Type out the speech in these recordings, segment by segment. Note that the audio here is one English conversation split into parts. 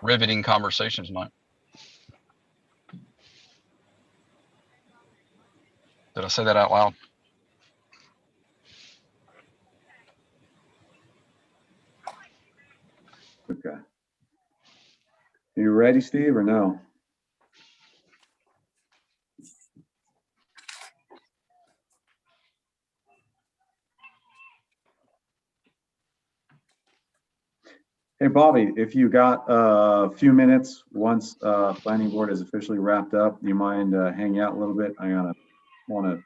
riveting conversation tonight. Did I say that out loud? Okay. You ready, Steve, or no? Hey, Bobby, if you got a few minutes once planning board is officially wrapped up, do you mind hanging out a little bit? I want to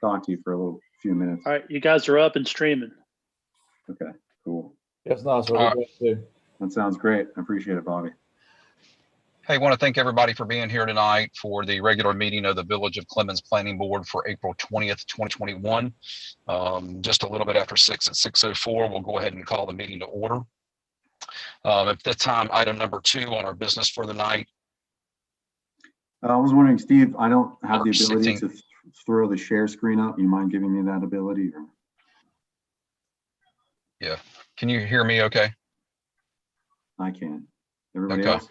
talk to you for a few minutes. All right, you guys are up and streaming. Okay, cool. That's nice. What we're going to do. That sounds great. I appreciate it, Bobby. Hey, I want to thank everybody for being here tonight for the regular meeting of the Village of Clemens Planning Board for April 20th, 2021. Just a little bit after 6 at 6:04, we'll go ahead and call the meeting to order. At this time, item number 2 on our business for the night. I was wondering, Steve, I don't have the Number ability 16. to throw the share screen up. You mind giving me that ability? Or? Yeah. Can you hear me okay? I can. Everybody Okay. else?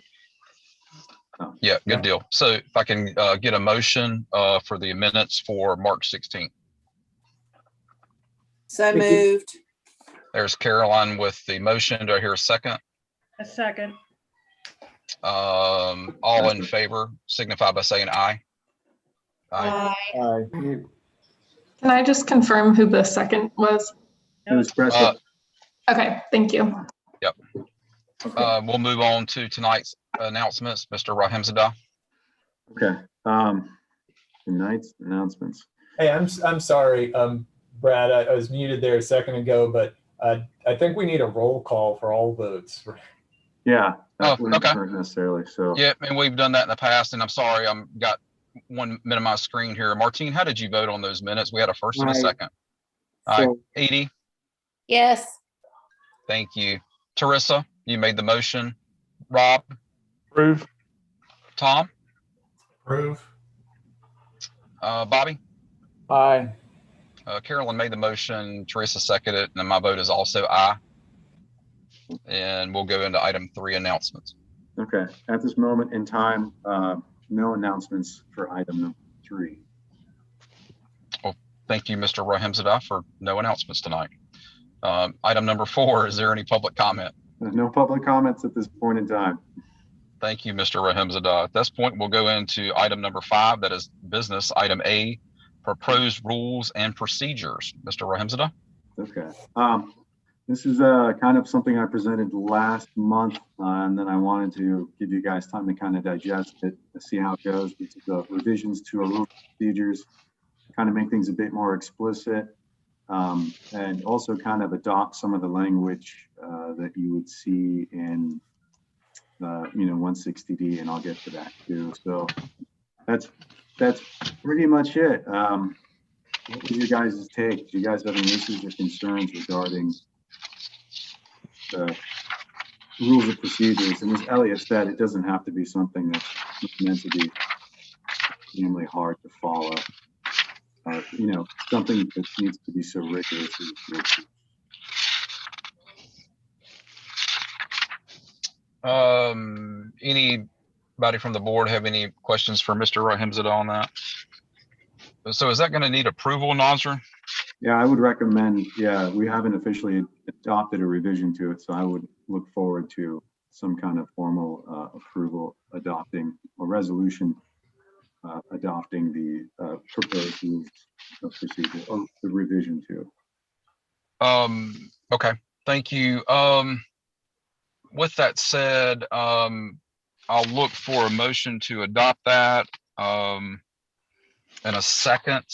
Oh. Yeah, good deal. So if I can get a motion for the minutes for March 16th. So moved. There's Caroline with the motion. Do I hear a second? A second. All in favor signify by saying aye. Aye. Aye. Can I just confirm who the second was? It was Cressy. Okay, thank you. Yep. We'll move on to tonight's announcements. Mr. Rahimzadeh. Okay. Tonight's announcements. Hey, I'm sorry, Brad. I was muted there a second ago, but I think we need a roll call for all votes. Yeah. That Oh, wouldn't okay. hurt necessarily. So Yeah, and we've done that in the past, and I'm sorry, I'm got one minimized screen here. Martine, how did you vote on those minutes? We had a first and a Aye. second. All right, So, Edie, Yes. thank you. Teresa, you made the motion. Rob, Approve. Tom, Approve. Bobby, Aye. Carolyn made the motion. Teresa seconded it, and my vote is also aye. And we'll go into item 3, announcements. okay. At this moment in time, no announcements for item number 3. Thank you, Mr. Rahimzadeh, for no announcements tonight. Item number 4, is there any public comment? There's no public comments at this point in time. Thank you, Mr. Rahimzadeh. At this point, we'll go into item number 5, that is business, item A, proposed rules and procedures. Mr. Rahimzadeh? Okay. This is kind of something I presented last month, and then I wanted to give you guys time to kind of digest it, to see how it goes. These are the revisions to our rules and procedures, kind of make things a bit more explicit, and also kind of adopt some of the language that you would see in 160D, and I'll get to that too. So that's pretty much it. What do you guys take? Do you guys have any issues or concerns regarding the rules of procedures? And as Elliot said, it doesn't have to be something that's meant to be extremely hard to follow. Something that needs to be so rigorous. Anybody from the board have any questions for Mr. Rahimzadeh on that? So is that going to need approval, Nazir? Yeah, I would recommend, we haven't officially adopted a revision to it, so I would look forward to some kind of formal approval, adopting a resolution, adopting the proposed rules of procedure or the revision to it. Okay, thank you. With that said, I'll look for a motion to adopt that in a second.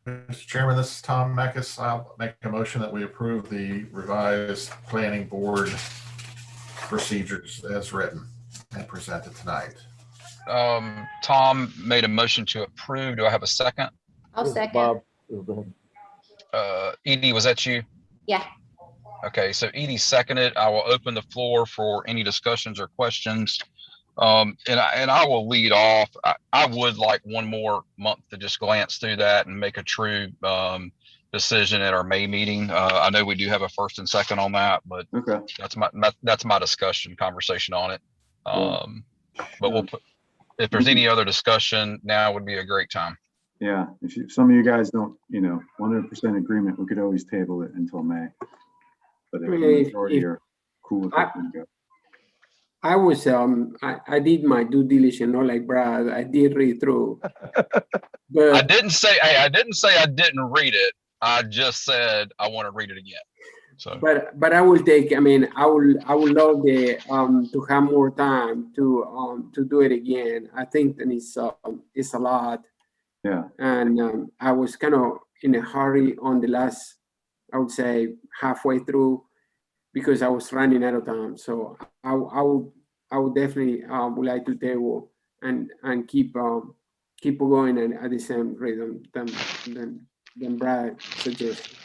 Mr. Chairman, this is Tom Meckes. I'll make a motion that we approve the revised planning board procedures as written and presented tonight. Tom made a motion to approve. Do I have a second? I'll second. Bob. Go ahead. Edie, was that you? Yeah. Okay, so Edie seconded. I will open the floor for any discussions or questions. And I will lead off. I would like one more month to just glance through that and make a true decision at our May meeting. I know we do have a first and second on that, but Okay. that's my discussion conversation on it. But we'll put, if there's any other discussion, now would be a great time. Yeah, if some of you guys don't, 100% agreement, we could always table it until May. But if the majority are cool with it, then go. I was I did my due diligence, not like Brad. I did read through. But I didn't say I didn't read it. I just said I want to read it again. So but I will take, I would love to have more time to do it again. I think that it's a lot. Yeah. And I was kind of in a hurry on the last, I would say halfway through, because I was running out of time. So I would definitely would like to table and keep going at the same rhythm than Brad suggested.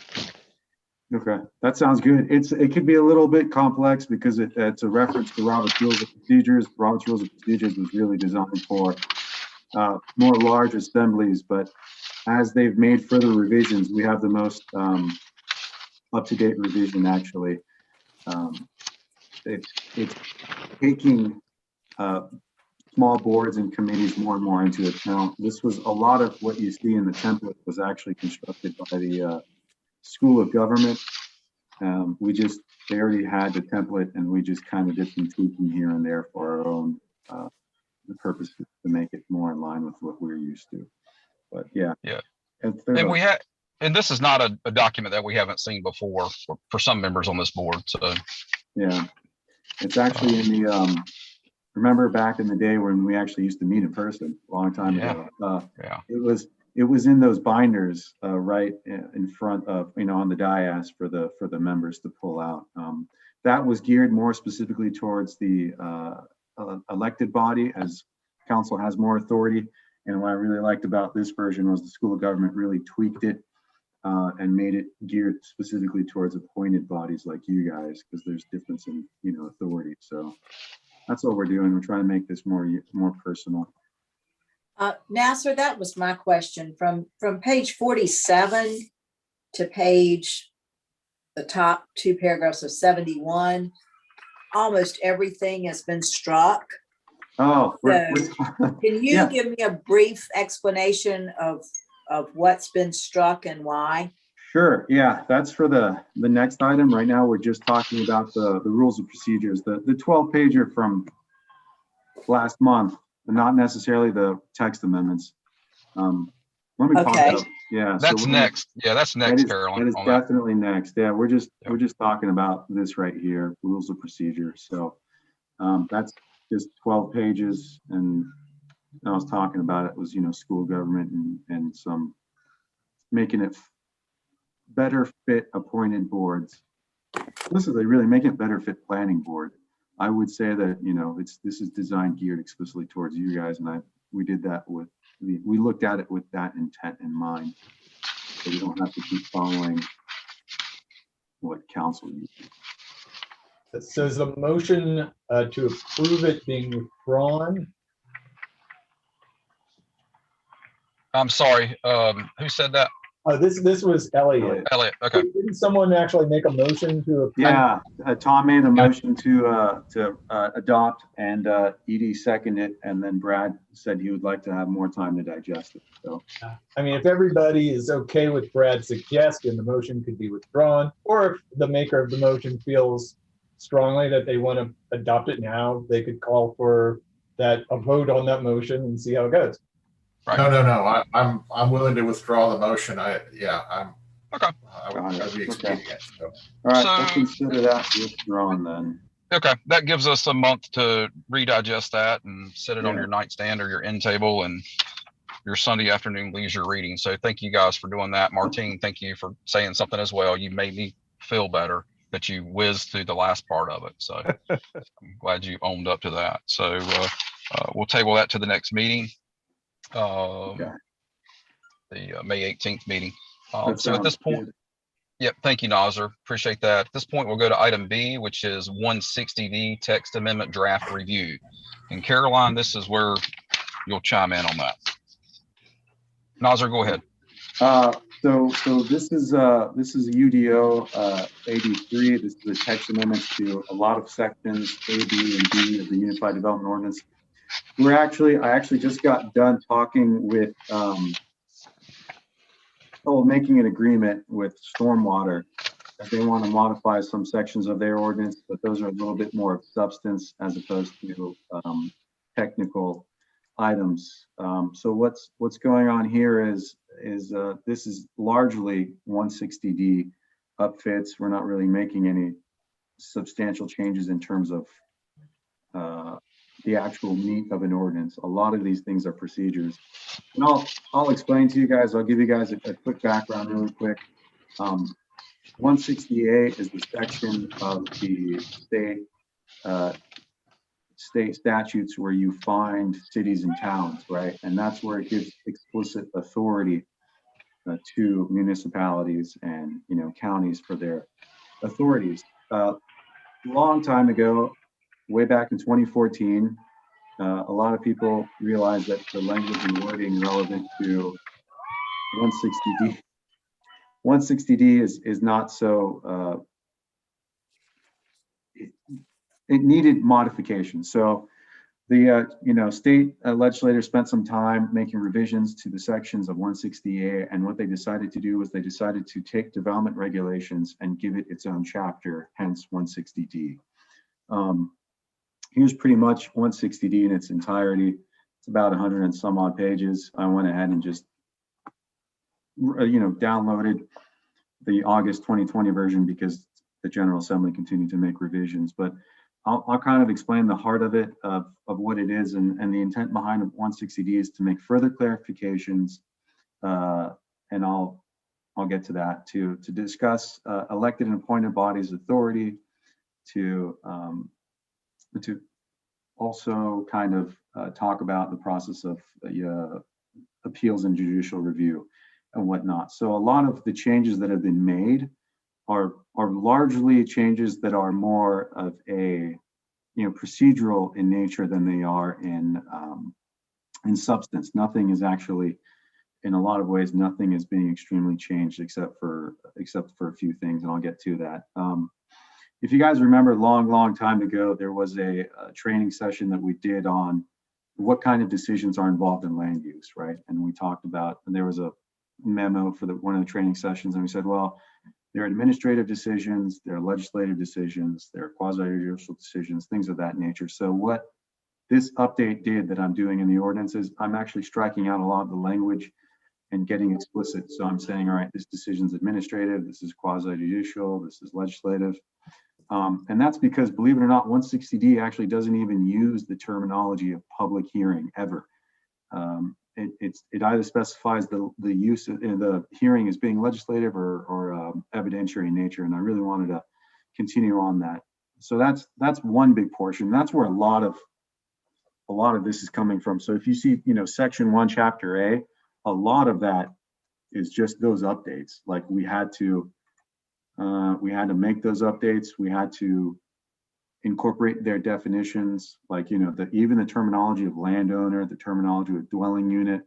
Okay, that sounds good. It could be a little bit complex because it's a reference to Robert's Rules of Procedures. Robert's Rules of Procedures was really designed for more large assemblies, but as they've made further revisions, we have the most up-to-date revision actually. It's taking small boards and committees more and more into account. This was a lot of what you see in the template was actually constructed by the School of Government. They already had the template, and we just kind of did some tweaking here and there for our own purposes to make it more in line with what we're used to. But yeah. And this is not a document that we haven't seen before for some members on this board. So yeah, it's actually in the remember back in the day when we actually used to meet in person a long time ago. It was in those binders right in front of, on the dais for the members to pull out. That was geared more specifically towards the elected body, as council has more authority. And what I really liked about this version was the School of Government really tweaked it and made it geared specifically towards appointed bodies like you guys, because there's difference in authority. So that's what we're doing. We're trying to make this more personal. Nasser, that was my question. From page 47 to the top two paragraphs of 71, almost everything has been struck. Oh, can you give me a brief explanation of what's been struck and why? Sure. Yeah, that's for the next item. Right now, we're just talking about the rules of procedures, the 12-pager from last month. Not necessarily the text amendments. Let me pop up. Yeah, that's next. Yeah, that's next, Carolyn. That is definitely next. Yeah, we're just talking about this right here, rules of procedure. So that's just 12 pages, and I was talking about it was school government and some making it better fit appointed boards. Explicitly, really making it better fit planning board. I would say that this is designed geared explicitly towards you guys, and we did that we looked at it with that intent in mind, so we don't have to keep following what council uses. So is the motion to approve it being withdrawn? I'm sorry. Who said that? This was Elliot. Elliot. Okay. Didn't someone actually make a motion to approve? Yeah, Tom made a motion to adopt, and Edie seconded, and then Brad said he would like to have more time to digest it. So, I mean, if everybody is okay with Brad's suggestion, the motion could be withdrawn, or if the maker of the motion feels strongly that they want to adopt it now, they could call for a vote on that motion and see how it goes. Right. No. I'm willing to withdraw the motion. I'd be expedient. So. All right, we'll consider that withdrawn then. Okay, that gives us a month to redigest that and set it on your nightstand or your end table and your Sunday afternoon leisure reading. So thank you guys for doing that. Martine, thank you for saying something as well. You made me feel better that you whizzed through the last part of it. So I'm glad you owned up to that. So we'll table that to the next meeting. The May 18th meeting. So at this point, thank you, Nazar. Appreciate that. At this point, we'll go to item B, which is 160D text amendment draft review. And Caroline, this is where you'll chime in on that. Nazar, go ahead. So this is a UDO 83. This is a text amendment to a lot of sections A, B, and D of the Unified Development Ordinance. I actually just got done talking with making an agreement with Stormwater, as they want to modify some sections of their ordinance, but those are a little bit more of substance as opposed to technical items. So what's going on here is this is largely 160D upfits. We're not really making any substantial changes in terms of the actual meat of an ordinance. A lot of these things are procedures. And I'll explain to you guys, I'll give you guys a quick background really quick. 168 is the section of the state statutes where you find cities and towns, right? And that's where it gives explicit authority to municipalities and counties for their authorities. Long time ago, way back in 2014, a lot of people realized that the language and wording relevant to 160D is not so, it needed modification. So the state legislators spent some time making revisions to the sections of 160A, and what they decided to do was they decided to take development regulations and give it its own chapter, hence 160D. Here's pretty much 160D in its entirety. It's about 100 and some odd pages. I went ahead and just downloaded the August 2020 version because the General Assembly continued to make revisions, but I'll kind of explain the heart of it, of what it is, and the intent behind 160D is to make further clarifications, and I'll get to that, to discuss elected and appointed bodies' authority, to also kind of talk about the process of appeals and judicial review and whatnot. So a lot of the changes that have been made are largely changes that are more of a procedural in nature than they are in substance. Nothing is actually, in a lot of ways, nothing is being extremely changed except for a few things, and I'll get to that. If you guys remember, long time ago, there was a training session that we did on what kind of decisions are involved in land use, right? And we talked about, and there was a memo for one of the training sessions, and we said, well, there are administrative decisions, there are legislative decisions, there are quasi-judicial decisions, things of that nature. So what this update did that I'm doing in the ordinances, I'm actually striking out a lot of the language and getting explicit. So I'm saying, all right, this decision is administrative, this is quasi-judicial, this is legislative. And that's because, believe it or not, 160D actually doesn't even use the terminology of public hearing ever. It either specifies the use of the hearing as being legislative or evidentiary in nature, and I really wanted to continue on that. So that's one big portion. That's where a lot of this is coming from. So if you see, section 1, chapter A, a lot of that is just those updates. Like we had to make those updates. We had to incorporate their definitions, like, even the terminology of landowner, the terminology of dwelling unit.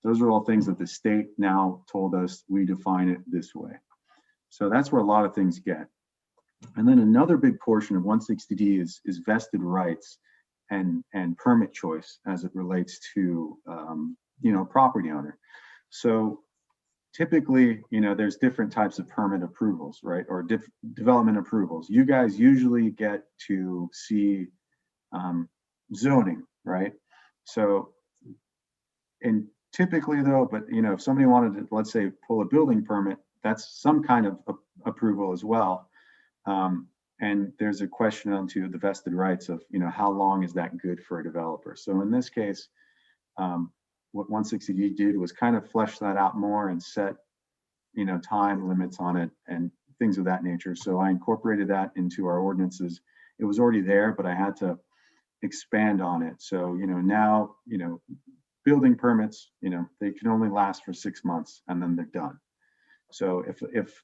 Those are all things that the state now told us we define it this way. So that's where a lot of things get. And then another big portion of 160D is vested rights and permit choice as it relates to, property owner. So typically, there's different types of permit approvals, right? Or development approvals. You guys usually get to see zoning, right? So, and typically though, but if somebody wanted to, let's say, pull a building permit, that's some kind of approval as well. And there's a question onto the vested rights of, how long is that good for a developer? So in this case, what 160D did was kind of flesh that out more and set, time limits on it and things of that nature. So I incorporated that into our ordinances. It was already there, but I had to expand on it. So, now, building permits, they can only last for 6 months and then they're done. So if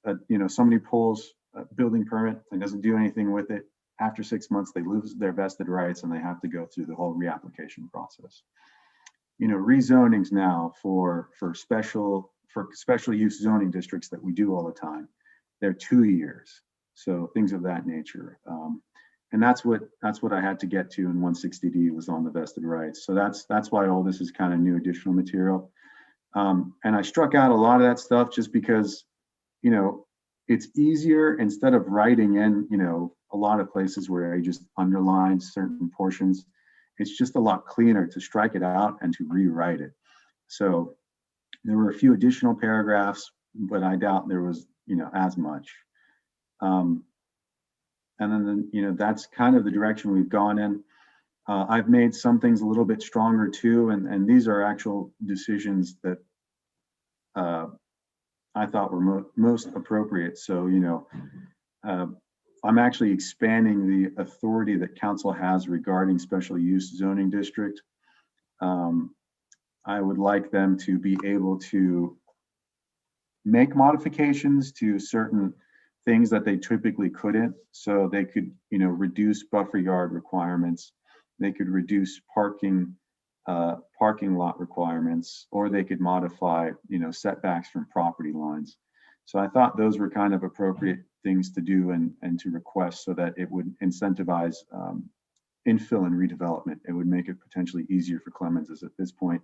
somebody pulls a building permit and doesn't do anything with it, after 6 months, they lose their vested rights and they have to go through the whole reapplication process. Rezonings now for for special use zoning districts that we do all the time, they're 2 years. So things of that nature. And that's what I had to get to in 160D was on the vested rights. So that's why all this is kind of new additional material. And I struck out a lot of that stuff just because, you know, it's easier instead of writing in, you know, a lot of places where I just underline certain portions. It's just a lot cleaner to strike it out and to rewrite it. So there were a few additional paragraphs, but I doubt there was, you know, as much. And then, you know, that's kind of the direction we've gone in. I've made some things a little bit stronger too, and these are actual decisions that I thought were most appropriate. So, you know, I'm actually expanding the authority that council has regarding special use zoning district. I would like them to be able to make modifications to certain things that they typically couldn't. So they could, you know, reduce buffer yard requirements. They could reduce parking lot requirements, or they could modify, you know, setbacks from property lines. So I thought those were kind of appropriate things to do and to request so that it would incentivize infill and redevelopment. It would make it potentially easier for Clemens, as at this point,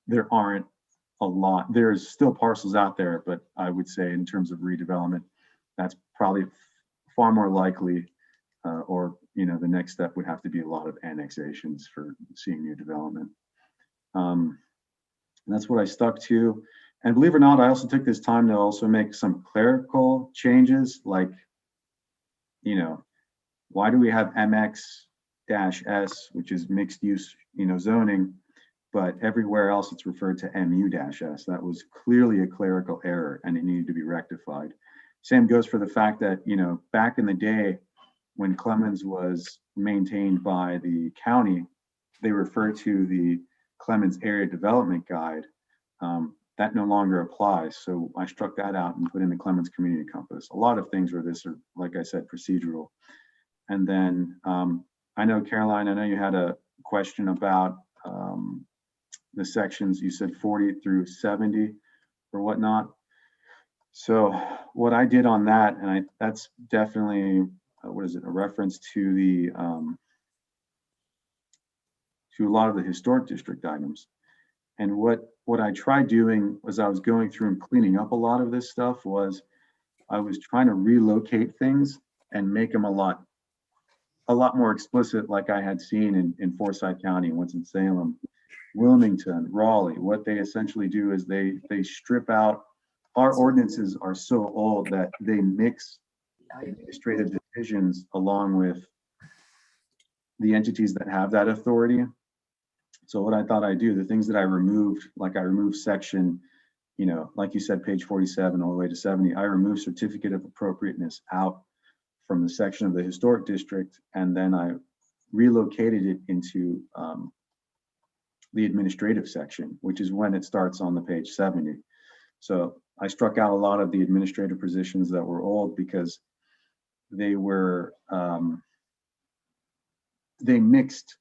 there aren't a lot. There's still parcels out there, but I would say in terms of redevelopment, that's probably far more likely, or, you know, the next step would have to be a lot of annexations for seeing new development. That's what I stuck to. And believe it or not, I also took this time to also make some clerical changes, like, you know, why do we have MX-S, which is mixed use, you know, zoning, but everywhere else it's referred to MU-S. That was clearly a clerical error and it needed to be rectified. Same goes for the fact that, you know, back in the day when Clemens was maintained by the county, they referred to the Clemens Area Development Guide. That no longer applies. So I struck that out and put in the Clemens Community Compass. A lot of things where this are, like I said, procedural. And then I know, Caroline, I know you had a question about the sections, you said 40 through 70 or whatnot. So what I did on that, and that's definitely, what is it, a reference to the, to a lot of the historic district items. And what I tried doing was I was going through and cleaning up a lot of this stuff was I was trying to relocate things and make them a lot more explicit, like I had seen in Forsyth County, Winston-Salem, Wilmington, Raleigh. What they essentially do is they strip out, our ordinances are so old that they mix administrative divisions along with the entities that have that authority. So what I thought I'd do, the things that I removed, like I removed section, you know, like you said, page 47 all the way to 70, I removed certificate of appropriateness out from the section of the historic district, and then I relocated it into the administrative section, which is when it starts on the page 70. So I struck out a lot of the administrative positions that were old because they were, they mixed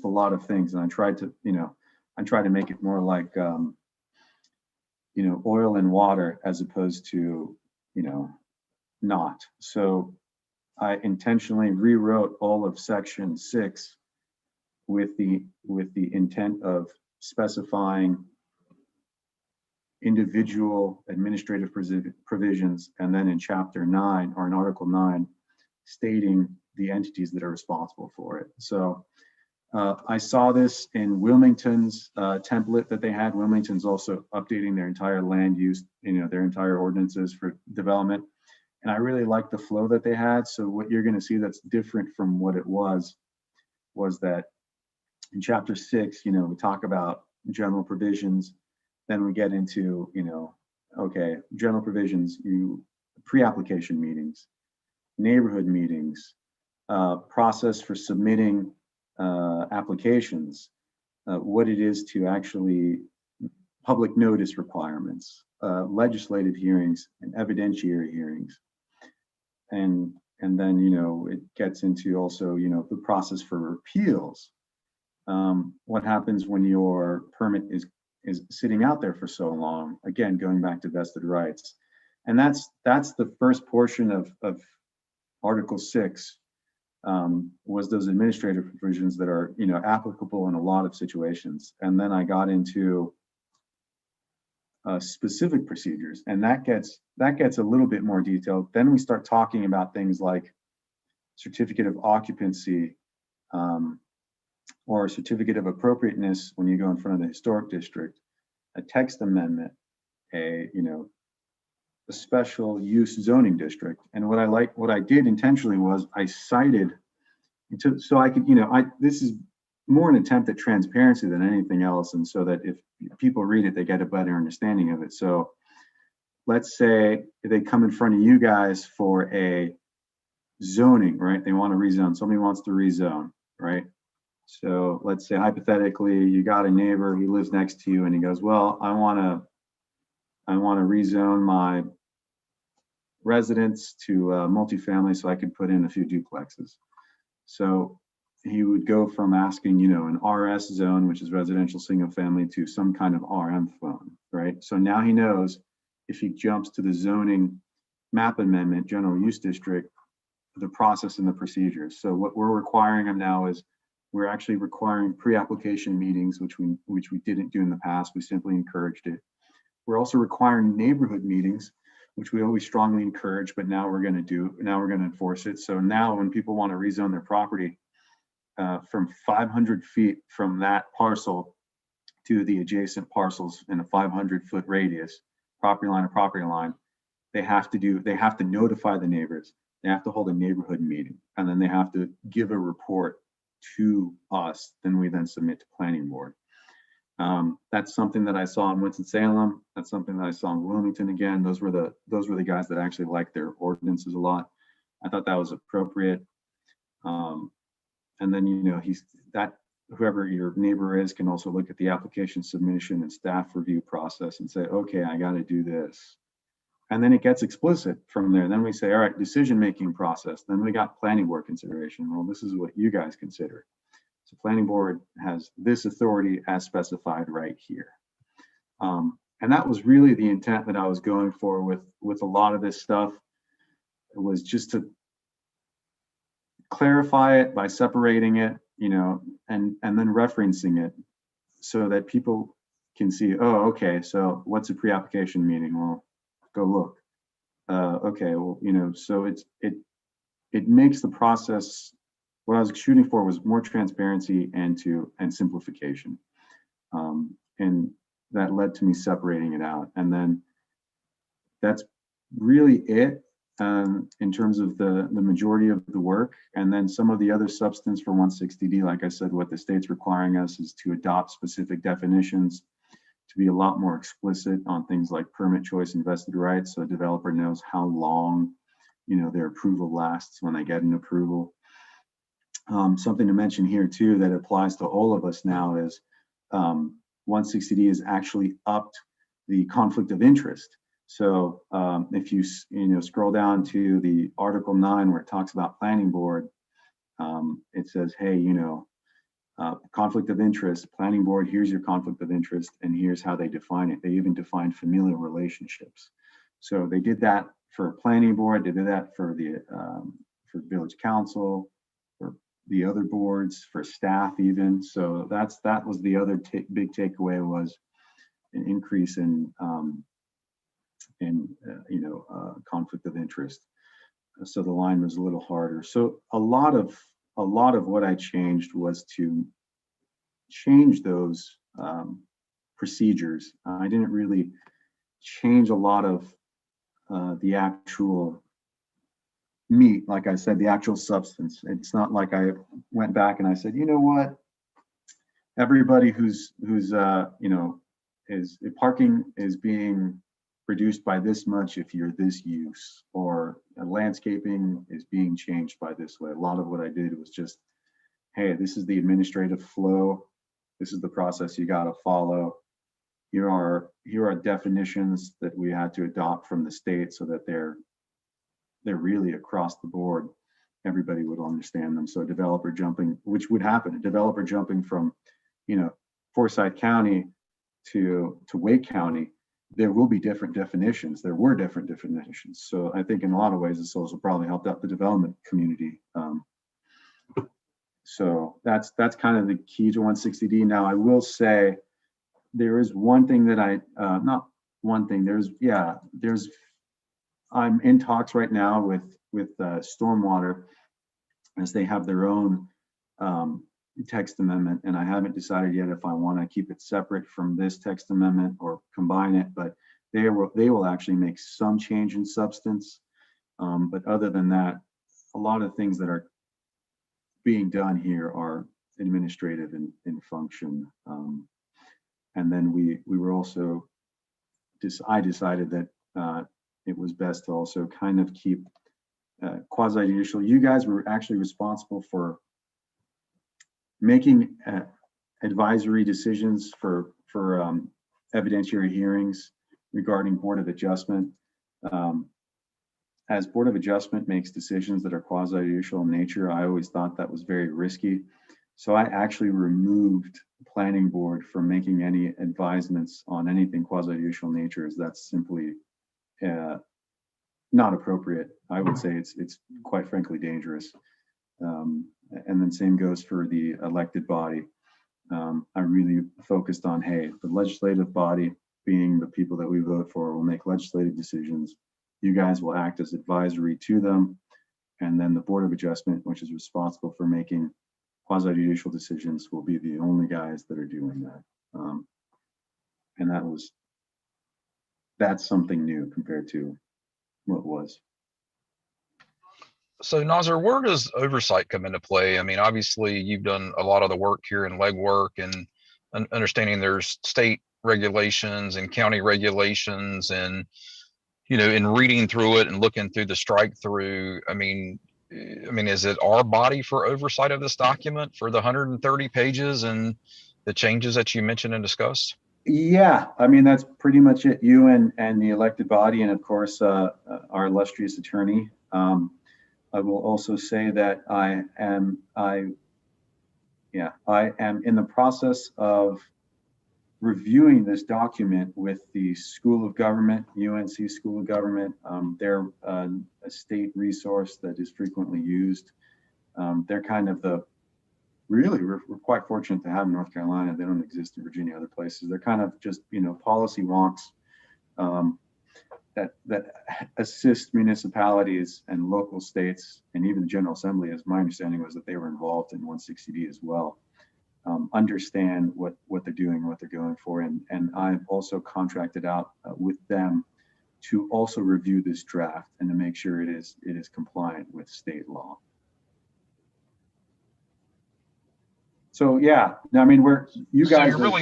a lot of things, and I tried to, you know, to make it more like, you know, oil and water as opposed to, you know, not. So I intentionally rewrote all of section 6 with the intent of specifying individual administrative provisions, and then in chapter 9 or in article 9 stating the entities that are responsible for it. So I saw this in Wilmington's template that they had. Wilmington's also updating their entire land use, you know, their entire ordinances for development. And I really like the flow that they had. So what you're going to see that's different from what it was that in chapter 6, you know, we talk about general provisions. Then we get into, you know, okay, general provisions, pre-application meetings, neighborhood meetings, process for submitting applications, what it is to actually public notice requirements, legislative hearings and evidentiary hearings. And then, you know, it gets into also, you know, the process for appeals. What happens when your permit is sitting out there for so long. Again, going back to vested rights. And that's the first portion of Article 6, was those administrative provisions that are, applicable in a lot of situations. And then I got into specific procedures, and that gets a little bit more detailed. Then we start talking about things like certificate of occupancy, or a certificate of appropriateness when you go in front of the historic district, a text amendment, a special use zoning district. And what I did intentionally was I cited, so I could, this is more an attempt at transparency than anything else. And so that if people read it, they get a better understanding of it. So let's say they come in front of you guys for a zoning, right? They want to rezone, somebody wants to rezone, right? So let's say hypothetically, you got a neighbor, he lives next to you and he goes, well, I want to rezone my residence to multifamily so I could put in a few duplexes. So he would go from asking, an RS zone, which is residential single family, to some kind of RM zone, right? So now he knows if he jumps to the zoning map amendment, general use district, the process and the procedures. So what we're requiring him now is we're actually requiring pre-application meetings, which we didn't do in the past. We simply encouraged it. We're also requiring neighborhood meetings, which we always strongly encourage, but now we're going to enforce it. So now when people want to rezone their property from 500 feet from that parcel to the adjacent parcels in a 500-foot radius, property line to property line, they have to notify the neighbors. They have to hold a neighborhood meeting, and then they have to give a report to us. Then we submit to planning board. That's something that I saw in Winston-Salem. That's something that I saw in Wilmington. Again, those were the guys that actually liked their ordinances a lot. I thought that was appropriate. And then, whoever your neighbor is can also look at the application submission and staff review process and say, okay, I got to do this. And then it gets explicit from there. Then we say, all right, decision-making process. Then we got planning board consideration. Well, this is what you guys consider. So planning board has this authority as specified right here. And that was really the intent that I was going for with a lot of this stuff. It was just to clarify it by separating it, and then referencing it so that people can see, oh, okay, so what's a pre-application meeting? Well, go look. Okay, well, so it makes the process, what I was shooting for was more transparency and simplification. And that led to me separating it out. And then that's really it in terms of the majority of the work. And then some of the other substance for 160D, like I said, what the state's requiring us is to adopt specific definitions, to be a lot more explicit on things like permit choice and vested rights, so a developer knows how long their approval lasts when they get an approval. Something to mention here too that applies to all of us now is 160D has actually upped the conflict of interest. So if you scroll down to the Article 9 where it talks about planning board, it says, hey, conflict of interest, planning board, here's your conflict of interest, and here's how they define it. They even define familial relationships. So they did that for planning board, they did that for the for village council, for the other boards, for staff even. So that was the other big takeaway, was an increase in conflict of interest. So the line was a little harder. So a lot of what I changed was to change those procedures. I didn't really change a lot of the actual meat, like I said, the actual substance. It's not like I went back and I said, you know what, everybody who's is parking is being reduced by this much if you're this use, or landscaping is being changed by this way. A lot of what I did was just, hey, this is the administrative flow. This is the process you got to follow. Here are definitions that we had to adopt from the state so that they're really across the board. Everybody would understand them. So a developer jumping, which would happen, a developer jumping from, Forsyth County to Wake County, there will be different definitions. There were different definitions. So I think in a lot of ways, this also probably helped out the development community. So that's kind of the key to 160D. Now, I will say there is one thing that not one thing, I'm in talks right now with Stormwater, as they have their own text amendment, and I haven't decided yet if I want to keep it separate from this text amendment or combine it, but they will actually make some change in substance. But other than that, a lot of things that are being done here are administrative in function. And then we were also, I decided that it was best to also kind of keep quasi-judicial. You guys were actually responsible for making advisory decisions for evidentiary hearings regarding Board of Adjustment. As Board of Adjustment makes decisions that are quasi-judicial in nature, I always thought that was very risky. So I actually removed Planning Board from making any advisements on anything quasi-judicial nature, as that's simply not appropriate. I would say it's quite frankly dangerous. And then same goes for the elected body. I really focused on, hey, the legislative body, being the people that we vote for, will make legislative decisions. You guys will act as advisory to them. And then the Board of Adjustment, which is responsible for making quasi-judicial decisions, will be the only guys that are doing that. And that's something new compared to what was. So Nazar, where does oversight come into play? I mean, obviously you've done a lot of the work here in legwork and understanding there's state regulations and county regulations, and, you know, in reading through it and looking through the strike through, I mean, is it our body for oversight of this document for the 130 pages and the changes that you mentioned and discussed? Yeah, I mean, that's pretty much it. You and the elected body, and of course, our illustrious attorney. I will also say that I am in the process of reviewing this document with the School of Government, UNC School of Government. They're a state resource that is frequently used. They're kind of we're quite fortunate to have in North Carolina. They don't exist in Virginia, other places. They're kind of just, policy wonks that assist municipalities and local states, and even the General Assembly, as my understanding was that they were involved in 160D as well, understand what they're doing, what they're going for. And I've also contracted out with them to also review this draft and to make sure it is compliant with state law. So yeah, I mean, you guys. So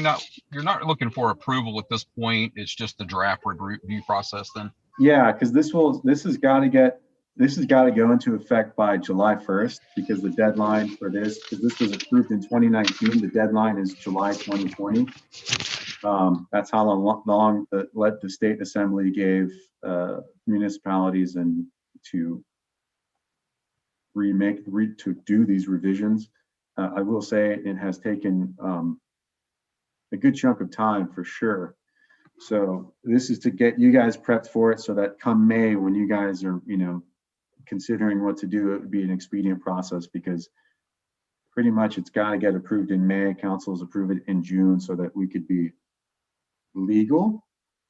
you're not looking for approval at this point. It's just the draft review process then. Yeah, because this has got to go into effect by July 1st, because the deadline for this, because this was approved in 2019, the deadline is July 2020. That's how long the state assembly gave municipalities and to do these revisions. I will say it has taken a good chunk of time for sure. So this is to get you guys prepped for it, so that come May, when you guys are, considering what to do, it would be an expedient process, because pretty much it's got to get approved in May. Councils approve it in June, so that we could be legal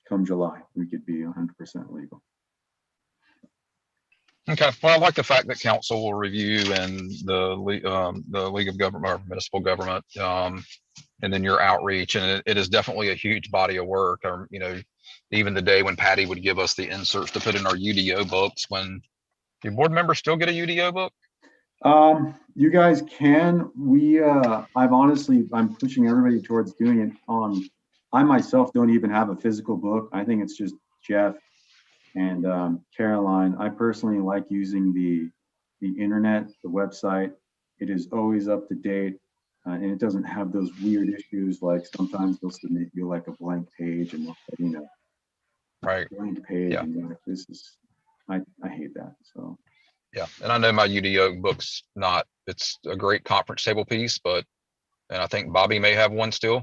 come July. We could be 100% legal. Okay. Well, I like the fact that council will review, and the League of Government or Municipal Government, and then your outreach, and it is definitely a huge body of work. Even the day when Patty would give us the inserts to put in our UDO books. When your board members still get a UDO book? You guys can. I'm pushing everybody towards doing it I myself don't even have a physical book. I think it's just Jeff and Caroline. I personally like using the internet, the website. It is always up to date, and it doesn't have those weird issues like sometimes they'll submit you like a blank page and right, blank page. Yeah. And this is I hate that. So yeah, and I know my UDO book's it's a great conference table piece, and I think Bobby may have one still.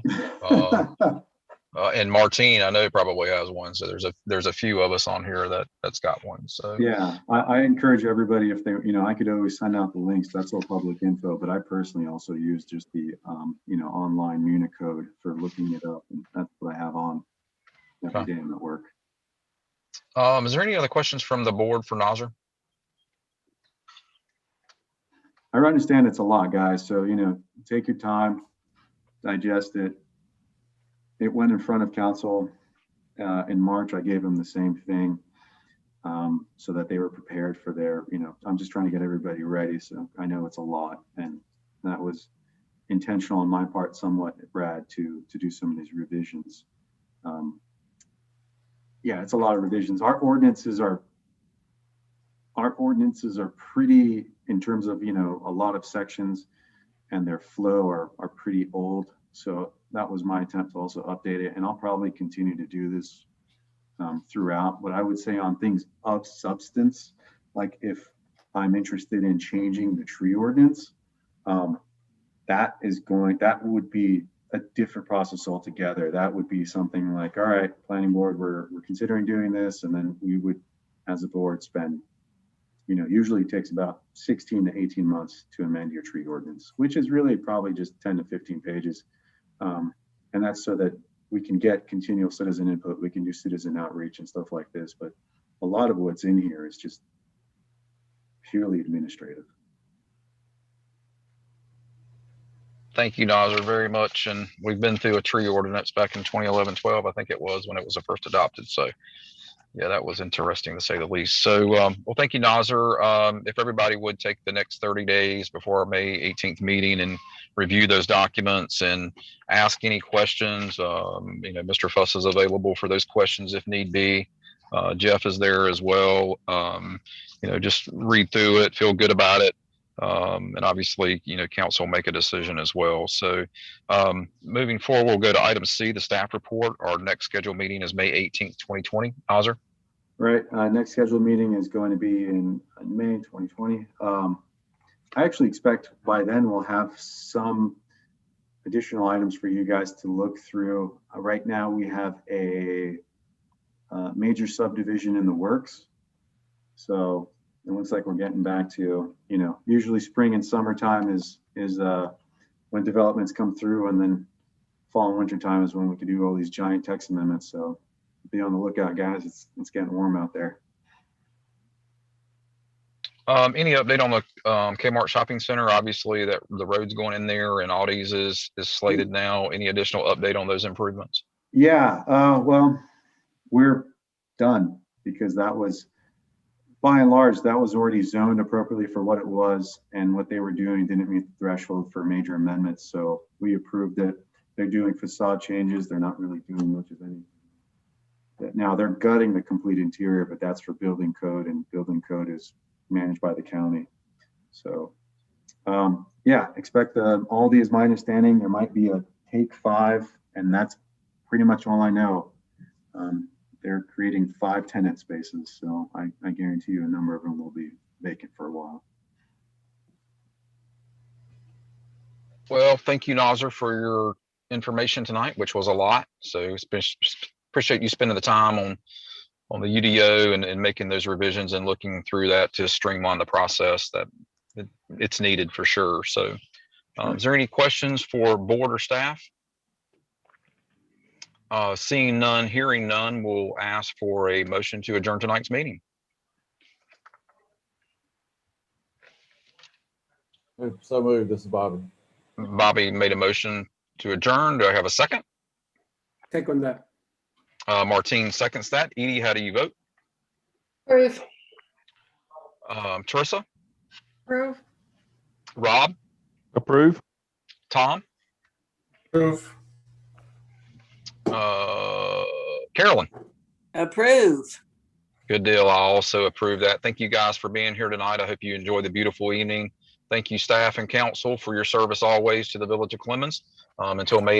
And Martine, I know probably has one. So there's a few of us on here that's got one. So Yeah, I encourage everybody, if they, I could always send out the links. That's all public info, but I personally also use just the, online Unicode for looking it up. And that's what I have on every day I'm at work. Is there any other questions from the board for Nazar? I understand it's a lot, guys. So, take your time, digest it. It went in front of council in March. I gave them the same thing so that they were prepared for their, I'm just trying to get everybody ready. So I know it's a lot, and that was intentional on my part somewhat, Brad, to do some of these revisions. Yeah, it's a lot of revisions. Our ordinances are pretty, in terms of, a lot of sections and their flow are pretty old. So that was my attempt to also update it. And I'll probably continue to do this throughout. But I would say on things of substance, like if I'm interested in changing the tree ordinance, that would be a different process altogether. That would be something like, all right, planning board, we're considering doing this. And then we would, as a board, spend, usually it takes about 16 to 18 months to amend your tree ordinance, which is really probably just 10 to 15 pages. And that's so that we can get continual citizen input. We can do citizen outreach and stuff like this. But a lot of what's in here is just purely administrative. Thank you, Nazar, very much. And we've been through a tree ordinance back in 2011-12, I think it was, when it was first adopted. So yeah, that was interesting to say the least. So, well, thank you, Nazar. If everybody would take the next 30 days before our May 18th meeting and review those documents and ask any questions, Mr. Fuss is available for those questions if need be. Jeff is there as well. Just read through it, feel good about it. And obviously, council will make a decision as well. So moving forward, we'll go to item C, the staff report. Our next scheduled meeting is May 18th, 2020. Nazar? Right. Next scheduled meeting is going to be in May 2020. I actually expect by then we'll have some additional items for you guys to look through. Right now we have a major subdivision in the works. So it looks like we're getting back to, usually spring and summertime is when developments come through, and then fall and winter time is when we can do all these giant text amendments. So be on the lookout, guys. It's getting warm out there. Any update on the Kmart shopping center? Obviously that the road's going in there and Aldi's is slated now. Any additional update on those improvements? Yeah, well, we're done, because that was, by and large, that was already zoned appropriately for what it was, and what they were doing didn't meet the threshold for major amendments. So we approved it. They're doing facade changes. They're not really doing much of any. Now they're gutting the complete interior, but that's for building code, and building code is managed by the county. So yeah, expect Aldi is my understanding. There might be a take 5, and that's pretty much all I know. They're creating 5 tenant spaces, so I guarantee you a number of them will be vacant for a while. Well, thank you, Nazar, for your information tonight, which was a lot. So appreciate you spending the time on the UDO and making those revisions and looking through that to streamline the process. That it's needed for sure. So is there any questions for board or staff? Seeing none, hearing none, we'll ask for a motion to adjourn tonight's meeting. So moved. This is Bobby. Bobby made a motion to adjourn. Do I have a second? Second that. Martine seconds that. Edie, how do you vote? Approve. Teresa? Approve. Rob? Approve. Tom? Approve. Carolyn? Approve. Good deal. I also approve that. Thank you guys for being here tonight. I hope you enjoy the beautiful evening. Thank you, staff and council, for your service always to the Village of Clemens. Until May